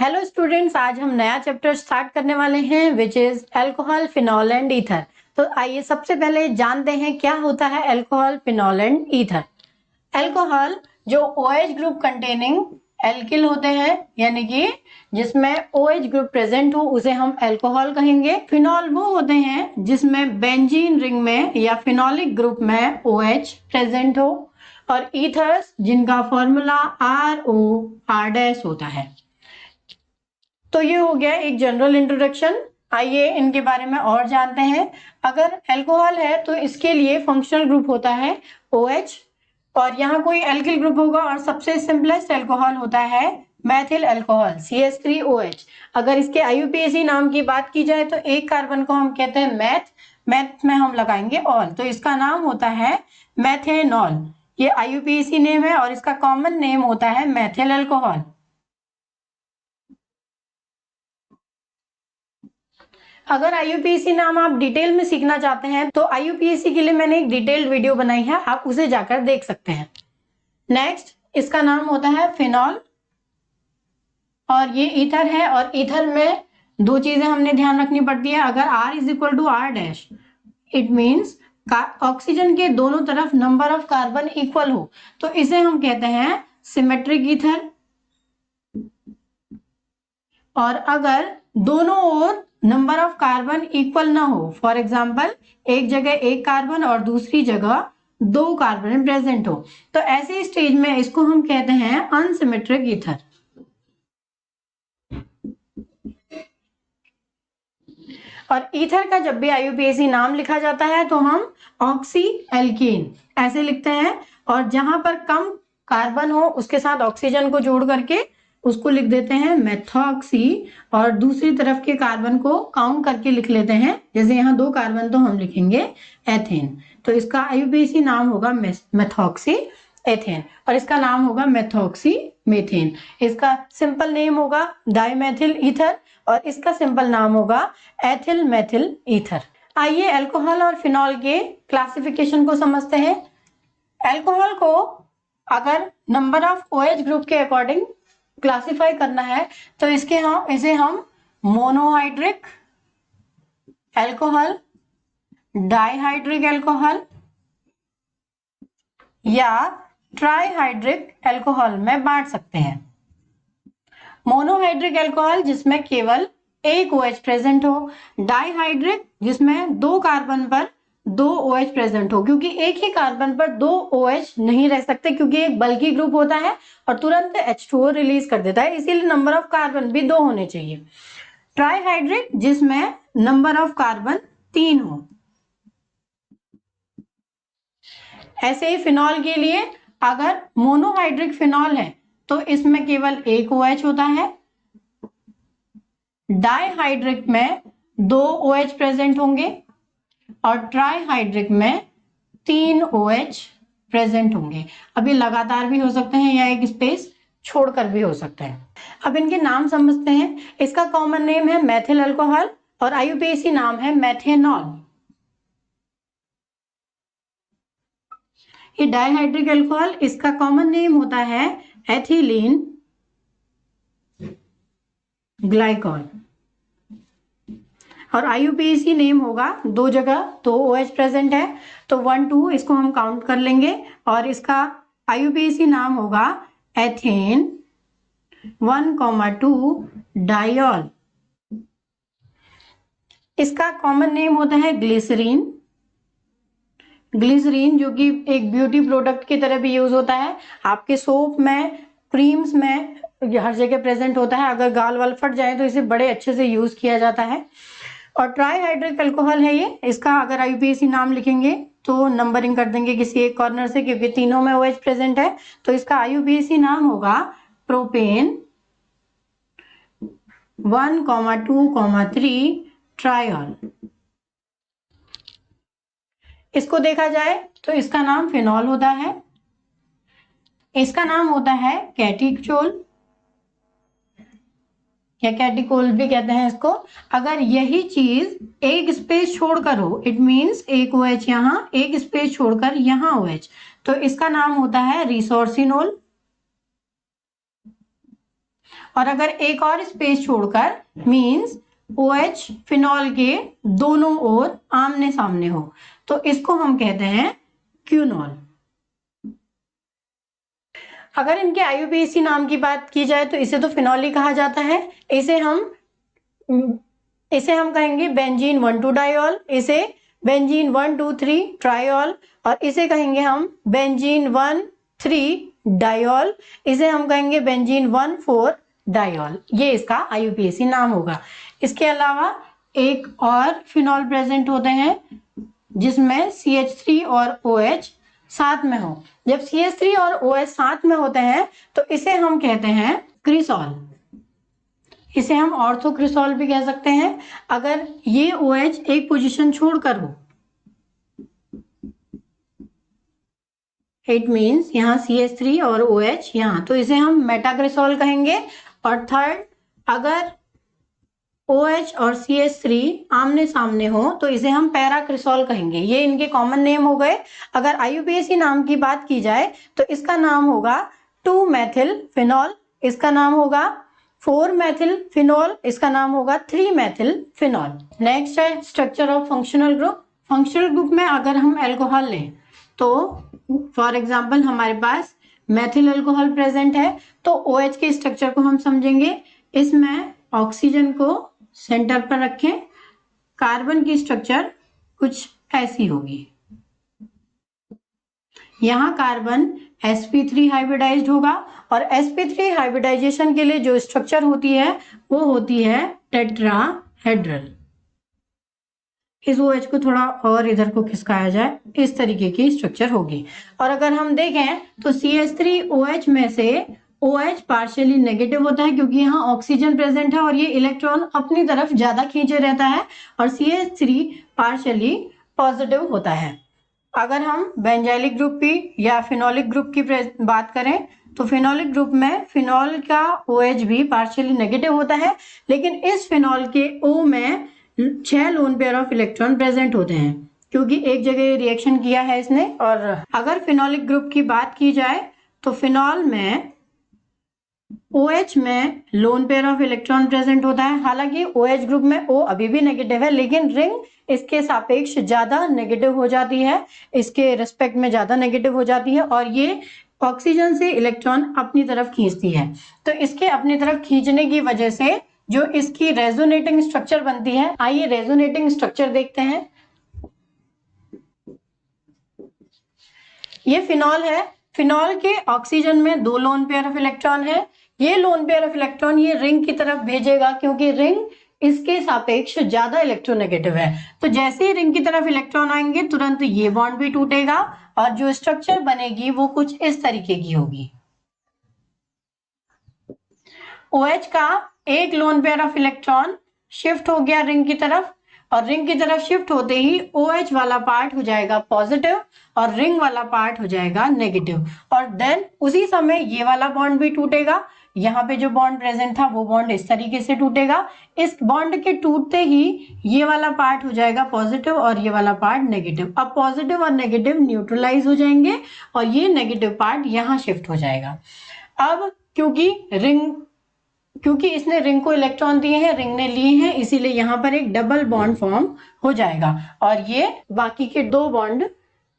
Hello students, आज हम नया चैप्टर स्टार्ट करने वाले हैं which is alcohol, phenol and ether. तो आइए सबसे पहले जानते हैं क्या होता है alcohol, phenol and ether. Alcohol जो OH ग्रुप कंटेनिंग एल्किल होते हैं, यानी कि जिसमें OH ग्रुप प्रेजेंट हो उसे हम अल्कोहल कहेंगे। फिनॉल वो होते हैं जिसमें बेंजीन रिंग में या फिनॉलिक ग्रुप में OH प्रेजेंट हो, और ईथर्स जिनका फॉर्मूला ROR- होता है। तो ये हो गया एक जनरल इंट्रोडक्शन। आइए इनके बारे में और जानते हैं। अगर अल्कोहल है तो इसके लिए फंक्शनल ग्रुप होता है OH, और यहाँ कोई एल्किल ग्रुप होगा, और सबसे सिंपलेस्ट अल्कोहल होता है मैथिल अल्कोहल CH3OH। अगर इसके IUPAC नाम की बात की जाए तो एक कार्बन को हम कहते हैं मैथ में हम लगाएंगे ऑल, तो इसका नाम होता है मैथेनॉल। ये IUPAC नेम है और इसका कॉमन नेम होता है मैथिल अल्कोहल। अगर IUPAC नाम आप डिटेल में सीखना चाहते हैं तो IUPAC के लिए मैंने एक डिटेल्ड वीडियो बनाई है, आप उसे जाकर देख सकते हैं। नेक्स्ट इसका नाम होता है फिनॉल, और ये ईथर है, और ईथर में दो चीजें हमने ध्यान रखनी पड़ती है। अगर R is equal to R' it means oxygen के दोनों तरफ नंबर ऑफ कार्बन इक्वल हो, तो इसे हम कहते हैं सिमेट्रिक ईथर। और अगर दोनों ओर नंबर ऑफ कार्बन इक्वल ना हो, फॉर एग्जाम्पल एक जगह एक कार्बन और दूसरी जगह दो कार्बन प्रेजेंट हो, तो ऐसे स्टेज में इसको हम कहते हैं अनसिमेट्रिक ईथर। और ईथर का जब भी IUPAC नाम लिखा जाता है तो हम ऑक्सी एल्कीन ऐसे लिखते हैं, और जहां पर कम कार्बन हो उसके साथ ऑक्सीजन को जोड़ करके उसको लिख देते हैं मेथॉक्सी, और दूसरी तरफ के कार्बन को काउंट करके लिख लेते हैं। जैसे यहाँ दो कार्बन तो हम लिखेंगे एथेन, तो इसका IUPAC नाम होगा मेथॉक्सी एथेन, और इसका नाम होगा मेथॉक्सी मेथेन। इसका सिंपल नेम होगा डाइमेथिल ईथर, और इसका सिंपल नाम होगा एथिल मेथिल ईथर। आइए अल्कोहल और फिनॉल के क्लासिफिकेशन को समझते हैं। अल्कोहल को अगर नंबर ऑफ OH ग्रुप के अकॉर्डिंग क्लासिफाई करना है तो इसे हम मोनोहाइड्रिक अल्कोहल, डाइहाइड्रिक अल्कोहल या ट्राइहाइड्रिक अल्कोहल में बांट सकते हैं। मोनोहाइड्रिक अल्कोहल जिसमें केवल एक OH प्रेजेंट हो, डाइहाइड्रिक जिसमें दो कार्बन पर दो OH प्रेजेंट हो, क्योंकि एक ही कार्बन पर दो OH नहीं रह सकते, क्योंकि एक बल्की ग्रुप होता है और तुरंत H2O रिलीज कर देता है, इसीलिए नंबर ऑफ कार्बन भी दो होने चाहिए। ट्राइहाइड्रिक जिसमें नंबर ऑफ कार्बन 3 हो। ऐसे ही फिनॉल के लिए अगर मोनोहाइड्रिक फिनॉल है तो इसमें केवल एक OH होता है, डाइहाइड्रिक में दो OH प्रेजेंट होंगे, और ट्राइहाइड्रिक में 3 OH प्रेजेंट होंगे। अब ये लगातार भी हो सकते हैं या एक स्पेस छोड़कर भी हो सकते हैं। अब इनके नाम समझते हैं। इसका कॉमन नेम है मैथिल अल्कोहल और IUPAC नाम है मैथेनॉल। ये डाइहाइड्रिक अल्कोहल, इसका कॉमन नेम होता है एथिलीन ग्लाइकॉल, और IUPAC नेम होगा, दो जगह दो OH प्रेजेंट है तो 1 2 इसको हम काउंट कर लेंगे, और इसका IUPAC नाम होगा एथेन 1,2 डाइऑल। इसका कॉमन नेम होता है ग्लिसरीन। ग्लिसरीन जो कि एक ब्यूटी प्रोडक्ट की तरह भी यूज होता है, आपके सोप में, क्रीम्स में हर जगह प्रेजेंट होता है। अगर गाल वाल फट जाए तो इसे बड़े अच्छे से यूज किया जाता है। और ट्राइहाइड्रिक अल्कोहल है ये, इसका अगर IUPAC नाम लिखेंगे तो नंबरिंग कर देंगे किसी एक कॉर्नर से, क्योंकि तीनों में OH प्रेजेंट है, तो इसका IUPAC नाम होगा प्रोपेन 1,2,3 ट्राइऑल। इसको देखा जाए तो इसका नाम फिनॉल होता है, इसका नाम होता है कैटिकोल या कैटिकोल भी कहते हैं इसको। अगर यही चीज एक स्पेस छोड़कर हो, इट मींस एक OH यहाँ, एक स्पेस छोड़कर यहाँ OH, तो इसका नाम होता है रिसोर्सिनोल। और अगर एक और स्पेस छोड़कर मीन्स OH फिनॉल के दोनों ओर आमने सामने हो तो इसको हम कहते हैं क्यूनॉल। अगर इनके IUPAC नाम की बात की जाए तो इसे तो फिनॉल ही कहा जाता है। इसे हम कहेंगे बेंजीन 1,2 डायोल, इसे बेंजीन 1,2,3 ट्रायोल और इसे कहेंगे हम बेंजीन 1,3 डायोल, इसे हम कहेंगे बेंजीन 1,4 डायोल। ये इसका IUPAC नाम होगा। इसके अलावा एक और फिनॉल प्रेजेंट होते हैं जिसमें CH3 और OH साथ में हो। जब CH3 और OH साथ में होते हैं तो इसे हम कहते हैं क्रिसॉल। इसे हम ऑर्थोक्रिसॉल भी कह सकते हैं अगर ये OH एक पोजीशन छोड़कर हो। इट मीन्स यहाँ CH3 और OH यहाँ, तो इसे हम मेटाक्रिसॉल कहेंगे। और थर्ड, अगर OH और CH3 आमने सामने हो तो इसे हम पैराक्रिसॉल कहेंगे। ये इनके कॉमन नेम हो गए। अगर IUPAC नाम की बात की जाए तो इसका नाम होगा 2-मेथिल फिनॉल, इसका नाम होगा 4-मेथिल फिनॉल, इसका नाम होगा 3-मेथिल फिनॉल। नेक्स्ट है structure of functional group. Functional group में अगर हम अल्कोहल लें तो फॉर एग्जाम्पल हमारे पास मेथिल अल्कोहल प्रेजेंट है तो OH के स्ट्रक्चर को हम समझेंगे। इसमें ऑक्सीजन को सेंटर पर रखें, कार्बन की स्ट्रक्चर कुछ ऐसी होगी। यहाँ कार्बन sp3 हाइब्रिडाइज्ड होगा और sp3 हाइब्रिडाइजेशन के लिए जो स्ट्रक्चर होती है वो होती है टेट्राहेड्रल। इस OH को थोड़ा और इधर को खिसकाया जाए, इस तरीके की स्ट्रक्चर होगी। और अगर हम देखें तो CH3OH में से OH पार्शियली नेगेटिव होता है क्योंकि यहाँ ऑक्सीजन प्रेजेंट है और ये इलेक्ट्रॉन अपनी तरफ ज्यादा खींचे रहता है, और CH3 पार्शियली पॉजिटिव होता है। अगर हम बेंजाइलिक ग्रुप की या फिनोलिक ग्रुप की बात करें तो फिनोलिक ग्रुप में फिनॉल का OH भी पार्शियली नेगेटिव होता है, लेकिन इस फिनॉल के O में 6 lone pair of electron present होते हैं क्योंकि एक जगह रिएक्शन किया है इसने। और अगर फिनोलिक ग्रुप की बात की जाए तो फिनॉल में OH में lone pair of electron present होता है। हालांकि OH ग्रुप में O अभी भी नेगेटिव है लेकिन रिंग इसके सापेक्ष ज्यादा नेगेटिव हो जाती है, इसके रिस्पेक्ट में ज्यादा नेगेटिव हो जाती है और ये ऑक्सीजन से इलेक्ट्रॉन अपनी तरफ खींचती है। तो इसके अपनी तरफ खींचने की वजह से जो इसकी रेजोनेटिंग स्ट्रक्चर बनती है, आइए रेजोनेटिंग स्ट्रक्चर देखते हैं। ये फिनॉल है। फिनॉल के ऑक्सीजन में 2 लोन पेयर ऑफ इलेक्ट्रॉन है। ये लोन पेयर ऑफ इलेक्ट्रॉन ये रिंग की तरफ भेजेगा क्योंकि रिंग इसके सापेक्ष ज्यादा इलेक्ट्रोनेगेटिव है। तो जैसे ही रिंग की तरफ इलेक्ट्रॉन आएंगे तुरंत ये बॉन्ड भी टूटेगा और जो स्ट्रक्चर बनेगी वो कुछ इस तरीके की होगी। OH का एक lone pair of electron shift हो गया रिंग की तरफ और रिंग की तरफ शिफ्ट होते ही OH वाला पार्ट हो जाएगा पॉजिटिव और रिंग वाला पार्ट हो जाएगा नेगेटिव, और देन उसी समय ये वाला बॉन्ड भी टूटेगा। यहाँ पे जो बॉन्ड प्रेजेंट था वो बॉन्ड इस तरीके से टूटेगा। इस बॉन्ड के टूटते ही ये वाला पार्ट हो जाएगा पॉजिटिव और ये वाला पार्ट नेगेटिव। अब पॉजिटिव और नेगेटिव न्यूट्रलाइज हो जाएंगे और ये नेगेटिव पार्ट यहाँ शिफ्ट हो जाएगा। अब क्योंकि इसने रिंग को इलेक्ट्रॉन दिए हैं, रिंग ने लिए हैं, इसीलिए यहाँ पर एक डबल बॉन्ड फॉर्म हो जाएगा और ये बाकी के 2 बॉन्ड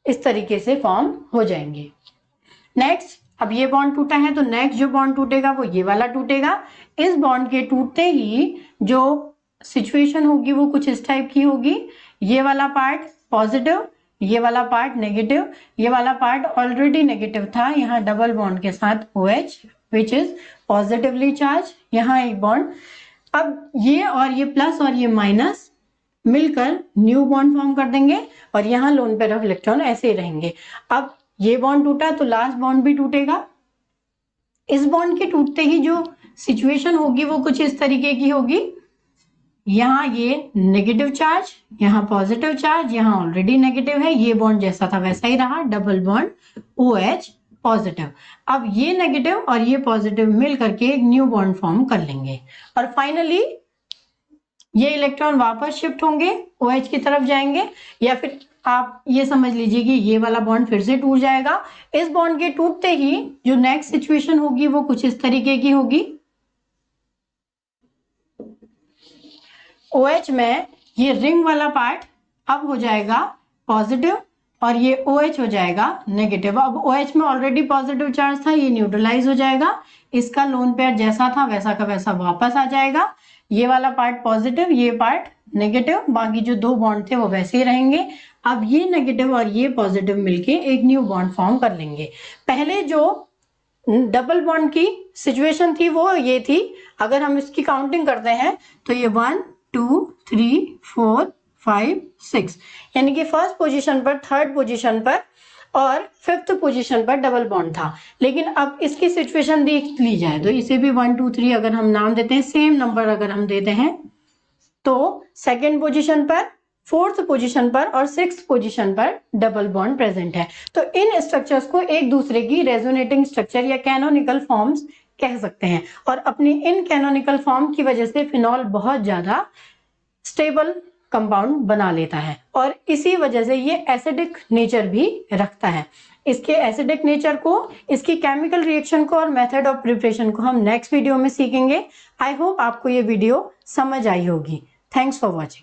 इस तरीके से फॉर्म हो जाएंगे। नेक्स्ट, अब ये बॉन्ड टूटा है तो नेक्स्ट जो बॉन्ड टूटेगा वो ये वाला टूटेगा। इस बॉन्ड के टूटते ही जो सिचुएशन होगी वो कुछ इस टाइप की होगी। ये वाला पार्ट पॉजिटिव, ये वाला पार्ट नेगेटिव, ये वाला पार्ट ऑलरेडी नेगेटिव था, यहाँ डबल बॉन्ड के साथ OH which is positively charge, यहाँ एक बॉन्ड। अब ये और ये प्लस और ये माइनस मिलकर न्यू बॉन्ड फॉर्म कर देंगे और यहाँ लोन पेयर ऑफ इलेक्ट्रॉन ऐसे ही रहेंगे। अब ये बॉन्ड टूटा तो लास्ट बॉन्ड भी टूटेगा। इस बॉन्ड के टूटते ही जो सिचुएशन होगी वो कुछ इस तरीके की होगी। यहाँ ये नेगेटिव चार्ज, यहाँ पॉजिटिव चार्ज, यहाँ ऑलरेडी नेगेटिव है, ये बॉन्ड जैसा था वैसा ही रहा, डबल बॉन्ड OH पॉजिटिव। अब ये नेगेटिव और ये पॉजिटिव मिल करके एक न्यू बॉन्ड फॉर्म कर लेंगे और फाइनली ये इलेक्ट्रॉन वापस शिफ्ट होंगे, OH की तरफ जाएंगे, या फिर आप ये समझ लीजिए कि ये वाला बॉन्ड फिर से टूट जाएगा। इस बॉन्ड के टूटते ही जो नेक्स्ट सिचुएशन होगी वो कुछ इस तरीके की होगी। OH में ये रिंग वाला पार्ट अब हो जाएगा पॉजिटिव और ये OH हो जाएगा नेगेटिव। अब OH में ऑलरेडी पॉजिटिव चार्ज था, ये न्यूट्रलाइज हो जाएगा, इसका लोन पेयर जैसा था वैसा का वैसा वापस आ जाएगा। ये वाला पार्ट पॉजिटिव, ये पार्ट नेगेटिव, बाकी जो दो बॉन्ड थे वो वैसे ही रहेंगे। अब ये नेगेटिव और ये पॉजिटिव मिलके एक न्यू बॉन्ड फॉर्म कर लेंगे। पहले जो डबल बॉन्ड की सिचुएशन थी वो ये थी, अगर हम इसकी काउंटिंग करते हैं तो ये 1 2 3 4 5 6, यानी कि फर्स्ट पोजीशन पर, थर्ड पोजीशन पर और फिफ्थ पोजीशन पर डबल बॉन्ड था। लेकिन अब इसकी सिचुएशन देख ली जाए तो इसे भी 1 2 3 अगर हम नाम देते हैं, सेम नंबर अगर हम देते हैं, तो सेकेंड पोजीशन पर, फोर्थ पोजीशन पर और सिक्स्थ पोजीशन पर डबल बॉन्ड प्रेजेंट है। तो इन स्ट्रक्चर्स को एक दूसरे की रेजोनेटिंग स्ट्रक्चर या कैनोनिकल फॉर्म्स कह सकते हैं। और अपनी इन कैनोनिकल फॉर्म की वजह से फिनॉल बहुत ज्यादा स्टेबल कंपाउंड बना लेता है और इसी वजह से ये एसिडिक नेचर भी रखता है। इसके एसिडिक नेचर को, इसकी केमिकल रिएक्शन को और मेथड ऑफ प्रिपरेशन को हम नेक्स्ट वीडियो में सीखेंगे। आई होप आपको ये वीडियो समझ आई होगी। Thanks for watching.